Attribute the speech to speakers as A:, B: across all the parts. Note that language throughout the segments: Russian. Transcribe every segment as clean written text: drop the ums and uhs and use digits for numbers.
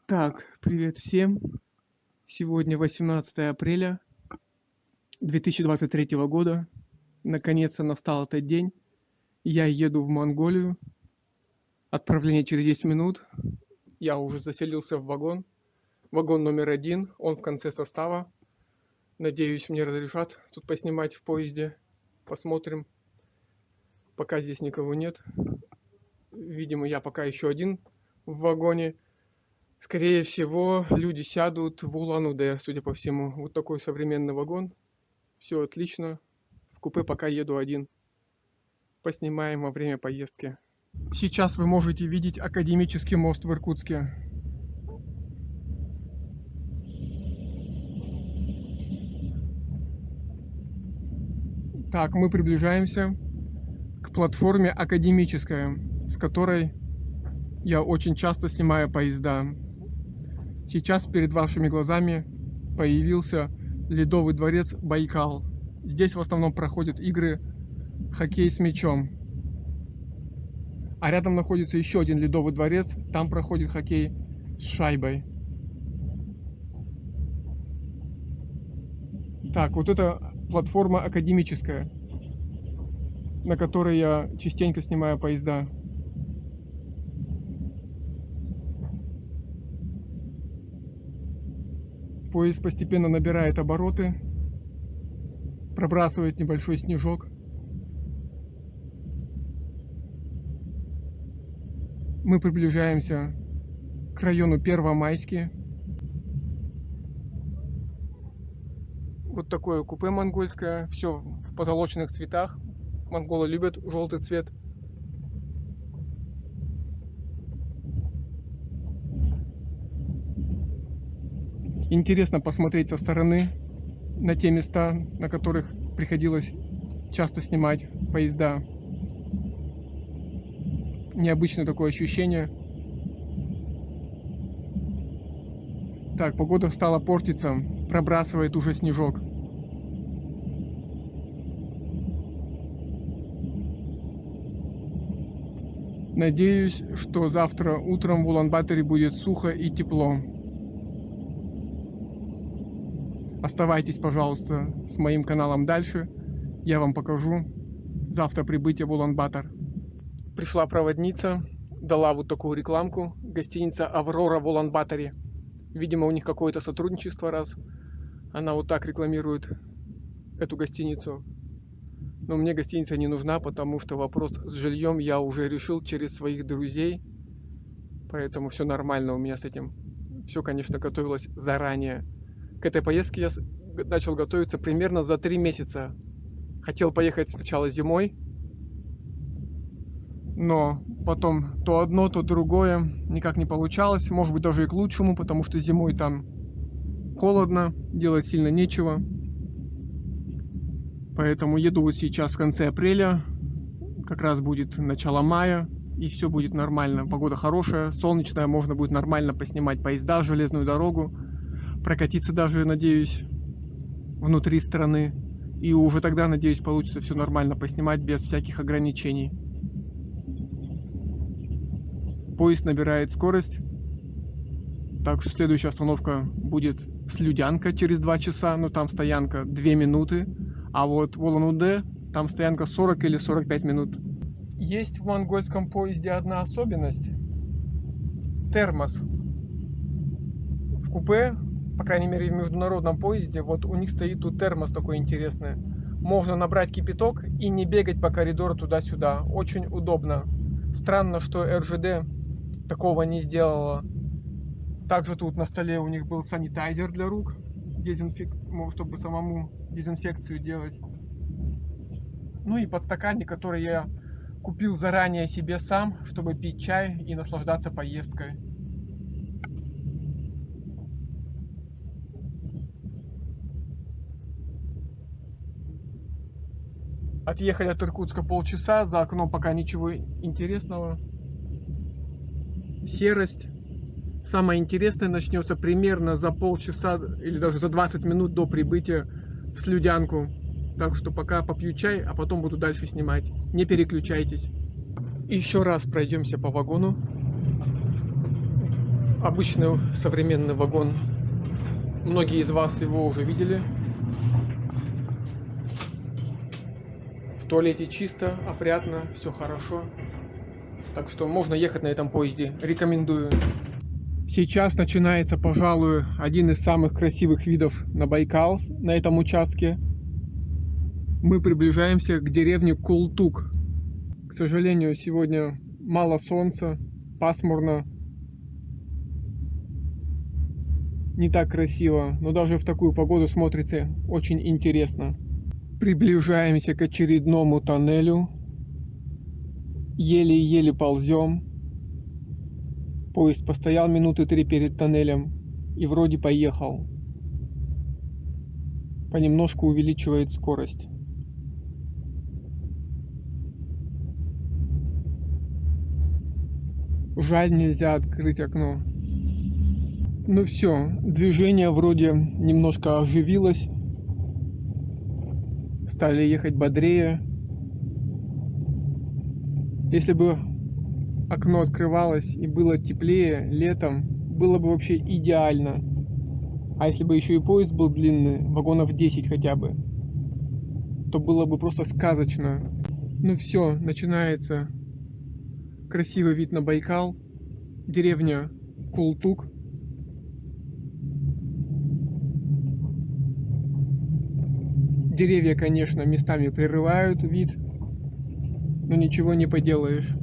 A: Так, привет всем. Сегодня 18 апреля 2023 года. Наконец-то настал этот день. Я еду в Монголию. Отправление через 10 минут. Я уже заселился в вагон. Вагон номер 1. Он в конце состава. Надеюсь, мне разрешат тут поснимать в поезде. Посмотрим. Пока здесь никого нет. Видимо, я пока еще один в вагоне. Скорее всего, люди сядут в Улан-Удэ, судя по всему. Вот такой современный вагон. Все отлично. В купе пока еду один. Поснимаем во время поездки. Сейчас вы можете видеть Академический мост в Иркутске. Так, мы приближаемся к платформе Академическая, с которой я очень часто снимаю поезда. Сейчас перед вашими глазами появился Ледовый дворец Байкал. Здесь в основном проходят игры хоккей с мячом. А рядом находится еще один Ледовый дворец. Там проходит хоккей с шайбой. Так, вот это платформа Академическая, на которой я частенько снимаю поезда. Поезд постепенно набирает обороты, пробрасывает небольшой снежок. Мы приближаемся к району Первомайский. Вот такое купе монгольское, все в позолоченных цветах. Монголы любят желтый цвет. Интересно посмотреть со стороны на те места, на которых приходилось часто снимать поезда. Необычное такое ощущение. Так, погода стала портиться, пробрасывает уже снежок. Надеюсь, что завтра утром в Улан-Баторе будет сухо и тепло. Оставайтесь, пожалуйста, с моим каналом дальше. Я вам покажу завтра прибытие в Улан-Батор. Пришла проводница, дала вот такую рекламку. Гостиница «Аврора» в Улан-Баторе. Видимо, у них какое-то сотрудничество, раз она вот так рекламирует эту гостиницу. Но мне гостиница не нужна, потому что вопрос с жильем я уже решил через своих друзей. Поэтому все нормально у меня с этим. Все, конечно, готовилось заранее. К этой поездке я начал готовиться примерно за 3 месяца. Хотел поехать сначала зимой, но потом то одно, то другое никак не получалось. Может быть, даже и к лучшему, потому что зимой там холодно, делать сильно нечего. Поэтому еду вот сейчас в конце апреля, как раз будет начало мая, и все будет нормально. Погода хорошая, солнечная, можно будет нормально поснимать поезда, железную дорогу, прокатиться даже, надеюсь, внутри страны. И уже тогда, надеюсь, получится все нормально поснимать без всяких ограничений. Поезд набирает скорость, так что следующая остановка будет Слюдянка через 2 часа, но там стоянка 2 минуты. А вот в Улан-Удэ там стоянка 40 или 45 минут. Есть в монгольском поезде одна особенность. Термос. В купе, по крайней мере в международном поезде, вот у них стоит тут термос такой интересный. Можно набрать кипяток и не бегать по коридору туда-сюда. Очень удобно. Странно, что РЖД такого не сделала. Также тут на столе у них был санитайзер для рук, чтобы самому дезинфекцию делать. Ну и подстаканник, который я купил заранее себе сам, чтобы пить чай и наслаждаться поездкой. Отъехали от Иркутска полчаса, за окном пока ничего интересного. Серость. Самое интересное начнется примерно за полчаса или даже за 20 минут до прибытия в Слюдянку. Так что пока попью чай, а потом буду дальше снимать. Не переключайтесь. Еще раз пройдемся по вагону. Обычный современный вагон. Многие из вас его уже видели. В туалете чисто, опрятно, все хорошо. Так что можно ехать на этом поезде. Рекомендую. Сейчас начинается, пожалуй, один из самых красивых видов на Байкал на этом участке. Мы приближаемся к деревне Култук. К сожалению, сегодня мало солнца, пасмурно. Не так красиво, но даже в такую погоду смотрится очень интересно. Приближаемся к очередному тоннелю. Еле-еле ползем. Поезд постоял минуты 3 перед тоннелем и вроде поехал. Понемножку увеличивает скорость. Жаль, нельзя открыть окно. Ну все, движение вроде немножко оживилось. Стали ехать бодрее. Если бы окно открывалось и было теплее летом, было бы вообще идеально. А если бы еще и поезд был длинный, вагонов 10 хотя бы, то было бы просто сказочно. Ну все, начинается красивый вид на Байкал. Деревня Култук. Деревья, конечно, местами прерывают вид, но ничего не поделаешь.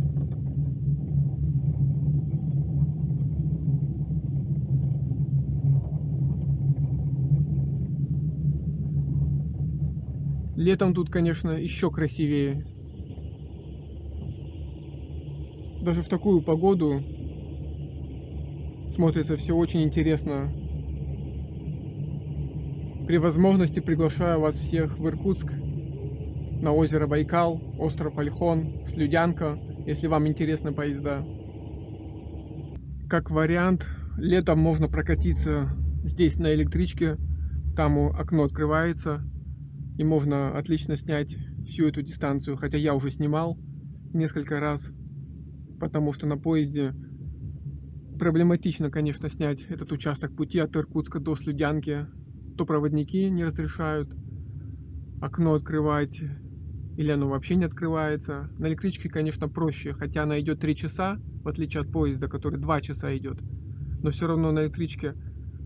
A: Летом тут, конечно, еще красивее. Даже в такую погоду смотрится все очень интересно. При возможности приглашаю вас всех в Иркутск, на озеро Байкал, остров Ольхон, Слюдянка, если вам интересны поезда. Как вариант, летом можно прокатиться здесь на электричке, там окно открывается, и можно отлично снять всю эту дистанцию, хотя я уже снимал несколько раз, потому что на поезде проблематично, конечно, снять этот участок пути от Иркутска до Слюдянки. То проводники не разрешают окно открывать, или оно вообще не открывается. На электричке, конечно, проще, хотя она идет 3 часа, в отличие от поезда, который 2 часа идет. Но все равно на электричке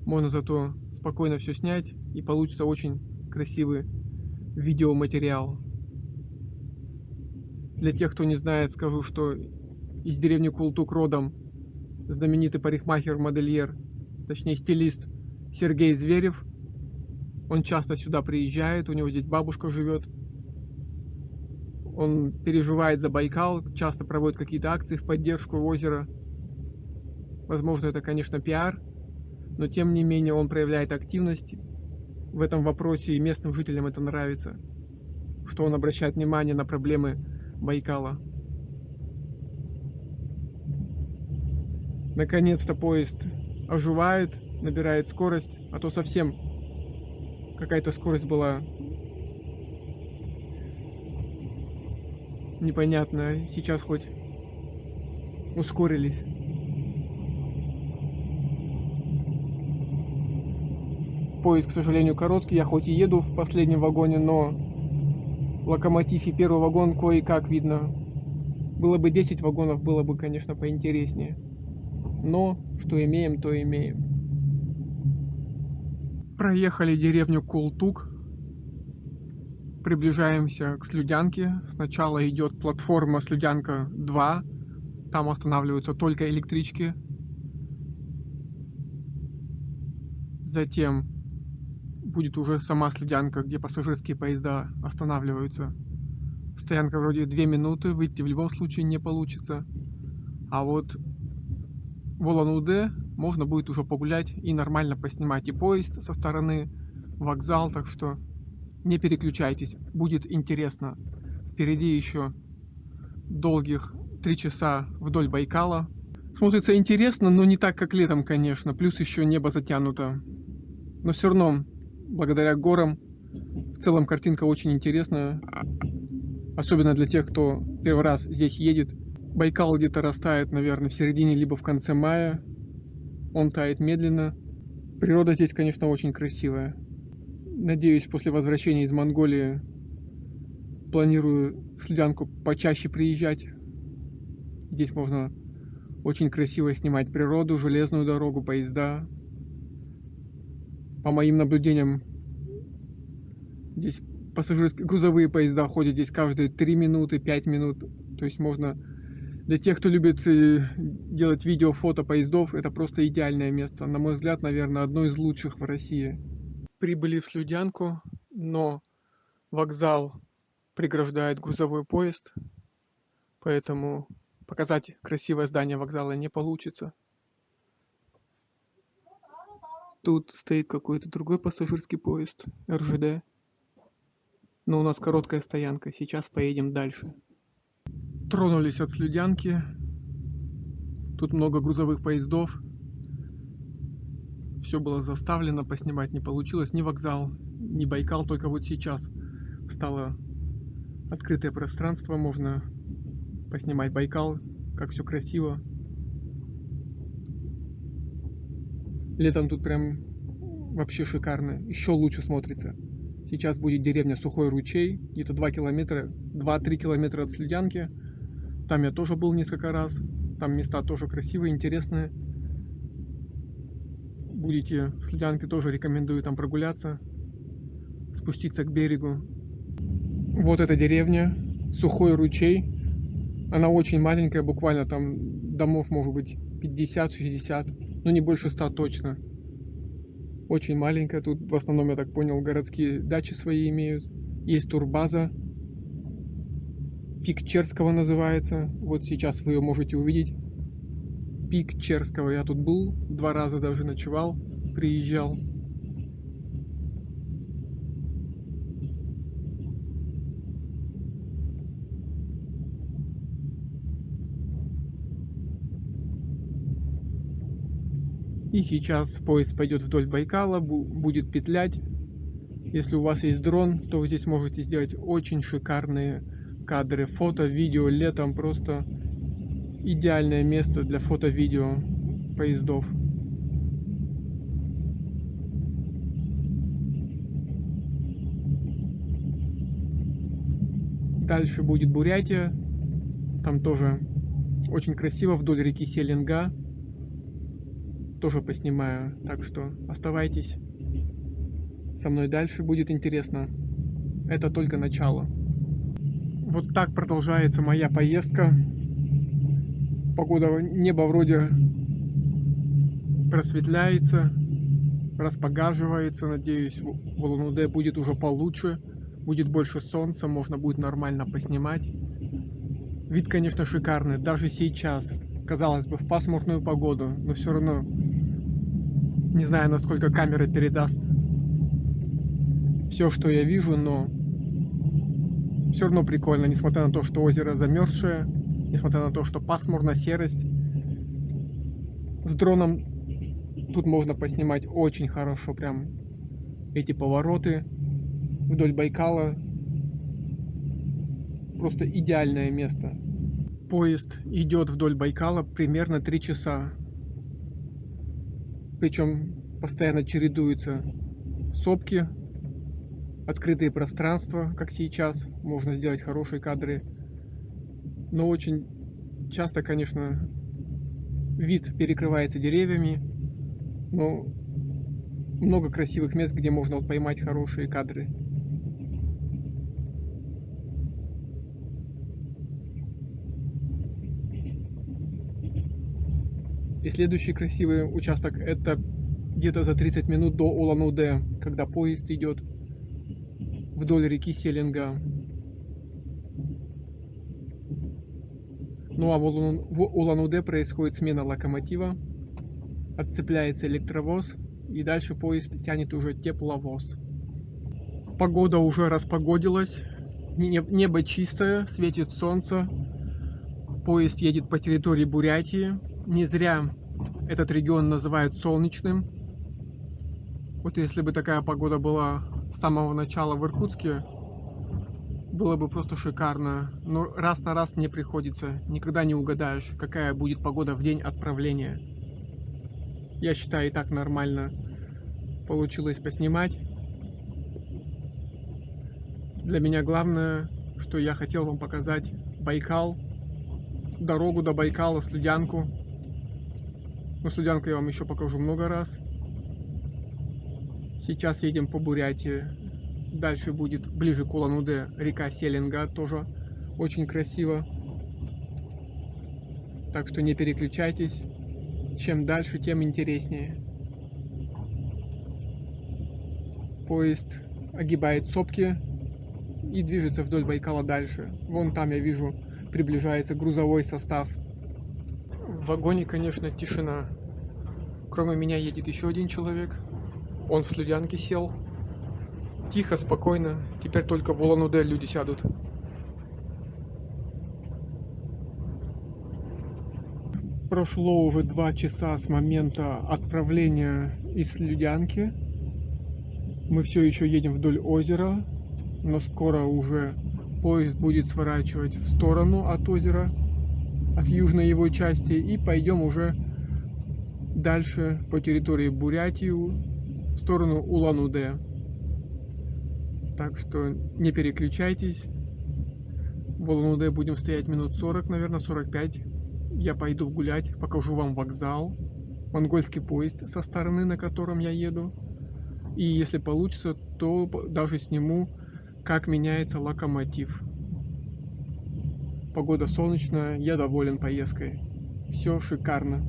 A: можно зато спокойно все снять, и получится очень красивый видеоматериал. Для тех, кто не знает, скажу, что из деревни Култук родом знаменитый парикмахер-модельер, точнее стилист Сергей Зверев. Он часто сюда приезжает, у него здесь бабушка живет. Он переживает за Байкал, часто проводит какие-то акции в поддержку озера. Возможно, это, конечно, пиар, но тем не менее он проявляет активность в этом вопросе, и местным жителям это нравится, что он обращает внимание на проблемы Байкала. Наконец-то поезд оживает, набирает скорость, а то совсем какая-то скорость была непонятная. Сейчас хоть ускорились. Поезд, к сожалению, короткий. Я хоть и еду в последнем вагоне, но локомотив и первый вагон кое-как видно. Было бы 10 вагонов, было бы, конечно, поинтереснее. Но что имеем, то имеем. Проехали деревню Култук. Приближаемся к Слюдянке. Сначала идет платформа Слюдянка 2. Там останавливаются только электрички. Затем будет уже сама Слюдянка, где пассажирские поезда останавливаются. Стоянка вроде 2 минуты, выйти в любом случае не получится. А вот в Улан-Удэ можно будет уже погулять и нормально поснимать и поезд со стороны, вокзал, так что не переключайтесь, будет интересно. Впереди еще долгих 3 часа вдоль Байкала. Смотрится интересно, но не так, как летом, конечно, плюс еще небо затянуто. Но все равно, благодаря горам, в целом картинка очень интересная, особенно для тех, кто первый раз здесь едет. Байкал где-то растает, наверное, в середине либо в конце мая. Он тает медленно. Природа здесь, конечно, очень красивая. Надеюсь, после возвращения из Монголии планирую в Слюдянку почаще приезжать. Здесь можно очень красиво снимать природу, железную дорогу, поезда. По моим наблюдениям, здесь пассажирские грузовые поезда ходят здесь каждые 3 минуты, 5 минут. То есть можно... Для тех, кто любит делать видео, фото поездов, это просто идеальное место. На мой взгляд, наверное, одно из лучших в России. Прибыли в Слюдянку, но вокзал преграждает грузовой поезд, поэтому показать красивое здание вокзала не получится. Тут стоит какой-то другой пассажирский поезд, РЖД. Но у нас короткая стоянка, сейчас поедем дальше. Тронулись от Слюдянки. Тут много грузовых поездов. Все было заставлено, поснимать не получилось. Ни вокзал, ни Байкал, только вот сейчас стало открытое пространство. Можно поснимать Байкал, как все красиво. Летом тут прям вообще шикарно, еще лучше смотрится. Сейчас будет деревня Сухой Ручей, где-то 2-3 километра от Слюдянки. Там я тоже был несколько раз. Там места тоже красивые, интересные. Будете в Слюдянке, тоже рекомендую там прогуляться, спуститься к берегу. Вот эта деревня, Сухой Ручей. Она очень маленькая, буквально там домов может быть 50-60, но не больше 100 точно. Очень маленькая, тут в основном, я так понял, городские дачи свои имеют. Есть турбаза, Пик Черского называется, вот сейчас вы ее можете увидеть. Пик Черского, я тут был 2 раза, даже ночевал, приезжал. И сейчас поезд пойдет вдоль Байкала, будет петлять. Если у вас есть дрон, то вы здесь можете сделать очень шикарные кадры, фото, видео. Летом просто идеальное место для фото-видео поездов. Дальше будет Бурятия. Там тоже очень красиво, вдоль реки Селенга. Тоже поснимаю, так что оставайтесь со мной, дальше будет интересно. Это только начало. Вот так продолжается моя поездка. Погода, небо вроде просветляется, распогаживается. Надеюсь, в Улан-Удэ будет уже получше, будет больше солнца, можно будет нормально поснимать. Вид, конечно, шикарный, даже сейчас. Казалось бы, в пасмурную погоду, но все равно не знаю, насколько камера передаст все, что я вижу, но все равно прикольно, несмотря на то, что озеро замерзшее, несмотря на то, что пасмурно, серость. С дроном тут можно поснимать очень хорошо, прям эти повороты вдоль Байкала. Просто идеальное место. Поезд идет вдоль Байкала примерно 3 часа. Причем постоянно чередуются сопки, открытые пространства, как сейчас. Можно сделать хорошие кадры. Но очень часто, конечно, вид перекрывается деревьями. Но много красивых мест, где можно поймать хорошие кадры. И следующий красивый участок — это где-то за 30 минут до Улан-Удэ, когда поезд идет вдоль реки Селенга. Ну а в Улан-Удэ происходит смена локомотива, отцепляется электровоз, и дальше поезд тянет уже тепловоз. Погода уже распогодилась, небо чистое, светит солнце, поезд едет по территории Бурятии. Не зря этот регион называют солнечным. Вот если бы такая погода была с самого начала в Иркутске, было бы просто шикарно. Но раз на раз не приходится. Никогда не угадаешь, какая будет погода в день отправления. Я считаю, и так нормально получилось поснимать. Для меня главное, что я хотел вам показать Байкал, дорогу до Байкала, Слюдянку. Ну, Слюдянку я вам еще покажу много раз. Сейчас едем по Бурятии. Дальше будет ближе к Улан-Удэ река Селенга, тоже очень красиво. Так что не переключайтесь. Чем дальше, тем интереснее. Поезд огибает сопки и движется вдоль Байкала дальше. Вон там я вижу, приближается грузовой состав. В вагоне, конечно, тишина. Кроме меня едет еще один человек. Он в Слюдянке сел. Тихо, спокойно. Теперь только в Улан-Удэ люди сядут. Прошло уже 2 часа с момента отправления из Слюдянки. Мы все еще едем вдоль озера, но скоро уже поезд будет сворачивать в сторону от озера, от южной его части, и пойдем уже дальше по территории Бурятии в сторону Улан-Удэ. Так что не переключайтесь. В Улан-Удэ будем стоять минут 40, наверное, 45. Я пойду гулять, покажу вам вокзал, монгольский поезд со стороны, на котором я еду. И если получится, то даже сниму, как меняется локомотив. Погода солнечная, я доволен поездкой. Все шикарно.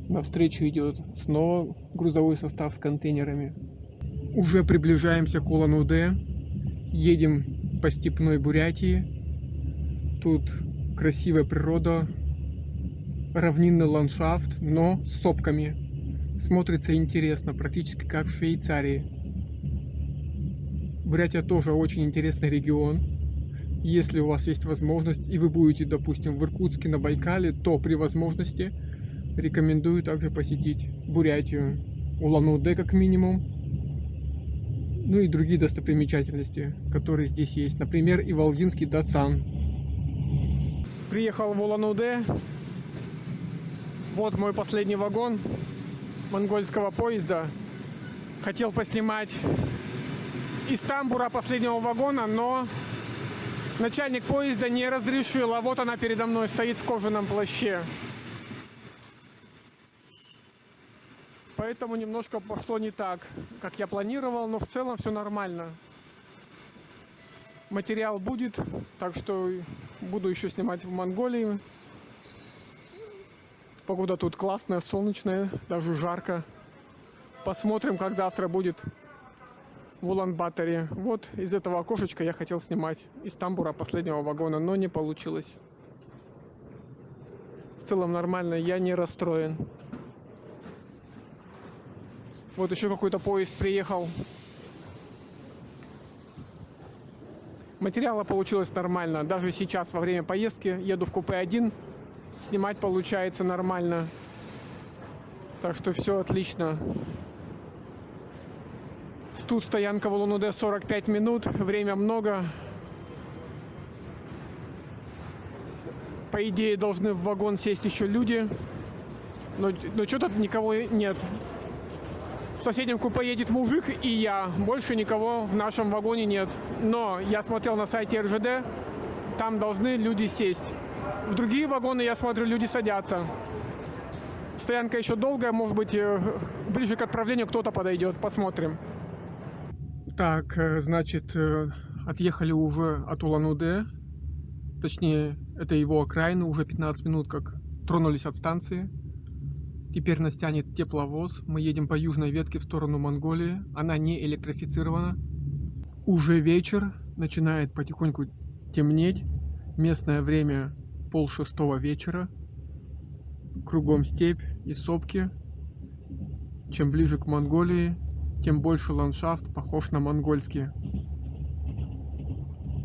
A: Навстречу идет снова грузовой состав с контейнерами. Уже приближаемся к Улан-Удэ. Едем по степной Бурятии. Тут красивая природа, равнинный ландшафт, но с сопками. Смотрится интересно, практически как в Швейцарии. Бурятия тоже очень интересный регион. Если у вас есть возможность и вы будете, допустим, в Иркутске на Байкале, то при возможности рекомендую также посетить Бурятию, Улан-Удэ как минимум, ну и другие достопримечательности, которые здесь есть, например, Иволгинский Дацан. Приехал в Улан-Удэ. Вот мой последний вагон монгольского поезда. Хотел поснимать из тамбура последнего вагона, но начальник поезда не разрешил. А вот она передо мной стоит в кожаном плаще. Поэтому немножко пошло не так, как я планировал, но в целом все нормально. Материал будет, так что буду еще снимать в Монголии. Погода тут классная, солнечная, даже жарко. Посмотрим, как завтра будет в Улан-Баторе. Вот из этого окошечка я хотел снимать из тамбура последнего вагона, но не получилось. В целом нормально, я не расстроен. Вот еще какой-то поезд приехал. Материала получилось нормально. Даже сейчас, во время поездки, еду в купе 1. Снимать получается нормально. Так что все отлично. Тут стоянка в Улан-Удэ 45 минут. Время много. По идее, должны в вагон сесть еще люди. Но что-то никого нет. В соседнем купе едет мужик и я. Больше никого в нашем вагоне нет. Но я смотрел на сайте РЖД, там должны люди сесть. В другие вагоны, я смотрю, люди садятся. Стоянка еще долгая, может быть, ближе к отправлению кто-то подойдет. Посмотрим. Так, значит, отъехали уже от Улан-Удэ. Точнее, это его окраина. Уже 15 минут как тронулись от станции. Теперь нас тянет тепловоз. Мы едем по южной ветке в сторону Монголии. Она не электрифицирована. Уже вечер. Начинает потихоньку темнеть. Местное время 5:30 вечера. Кругом степь и сопки. Чем ближе к Монголии, тем больше ландшафт похож на монгольский.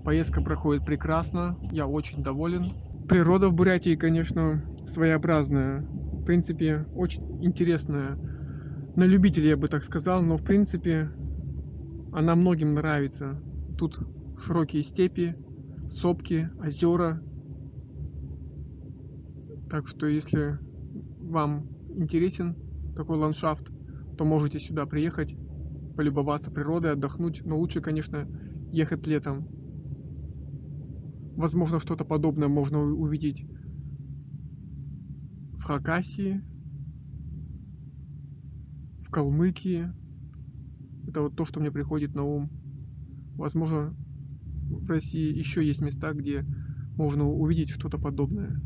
A: Поездка проходит прекрасно. Я очень доволен. Природа в Бурятии, конечно, своеобразная. В принципе, очень интересная. На любителя, я бы так сказал, но в принципе она многим нравится. Тут широкие степи, сопки, озера. Так что, если вам интересен такой ландшафт, то можете сюда приехать, полюбоваться природой, отдохнуть. Но лучше, конечно, ехать летом. Возможно, что-то подобное можно увидеть в Хакасии, в Калмыкии. Это вот то, что мне приходит на ум. Возможно, в России еще есть места, где можно увидеть что-то подобное.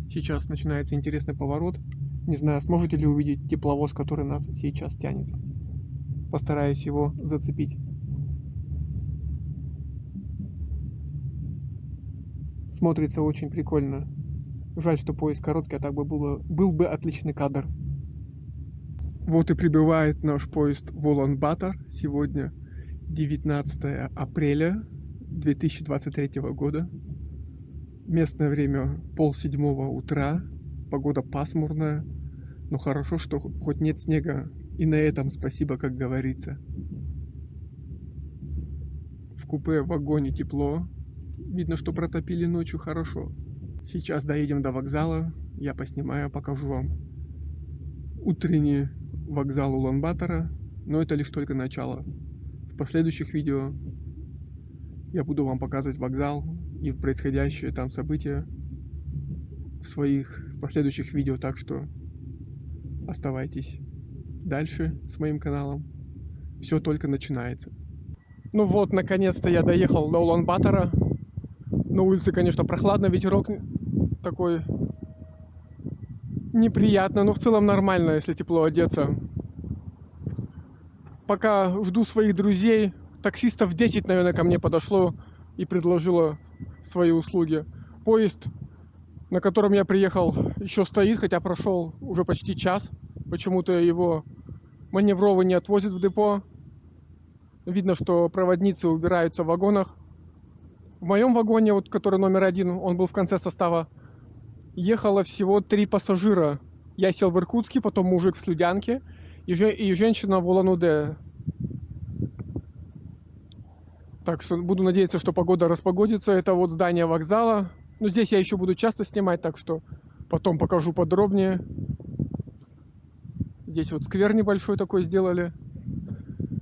A: Сейчас начинается интересный поворот. Не знаю, сможете ли увидеть тепловоз, который нас сейчас тянет. Постараюсь его зацепить. Смотрится очень прикольно. Жаль, что поезд короткий, а так бы был бы отличный кадр. Вот и прибывает наш поезд в Улан-Батор. Сегодня 19 апреля 2023 года. Местное время 6:30 утра. Погода пасмурная. Но хорошо, что хоть нет снега. И на этом спасибо, как говорится. В купе в вагоне тепло. Видно, что протопили ночью хорошо. Сейчас доедем до вокзала. Я поснимаю, покажу вам утренний вокзал Улан-Батора. Но это лишь только начало. В последующих видео я буду вам показывать вокзал и происходящие там события в своих последующих видео. Так что оставайтесь дальше с моим каналом. Все только начинается. Ну вот, наконец-то я доехал до Улан-Батора. На улице, конечно, прохладно, ветерок такой неприятно, но в целом нормально, если тепло одеться. Пока жду своих друзей, таксистов 10, наверное, ко мне подошло и предложило свои услуги. Поезд, на котором я приехал, еще стоит, хотя прошел уже почти час. Почему-то его маневровый не отвозят в депо. Видно, что проводницы убираются в вагонах. В моем вагоне, вот, который номер 1, он был в конце состава, ехало всего 3 пассажира. Я сел в Иркутске, потом мужик в Слюдянке и женщина в Улан-Удэ. Так что буду надеяться, что погода распогодится. Это вот здание вокзала. Но здесь я еще буду часто снимать, так что потом покажу подробнее. Здесь вот сквер небольшой такой сделали.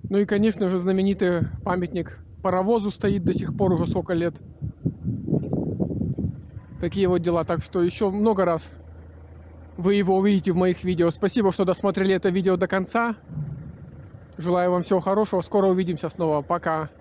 A: Ну и, конечно же, знаменитый памятник паровозу стоит до сих пор уже сколько лет. Такие вот дела. Так что еще много раз вы его увидите в моих видео. Спасибо, что досмотрели это видео до конца. Желаю вам всего хорошего. Скоро увидимся снова. Пока.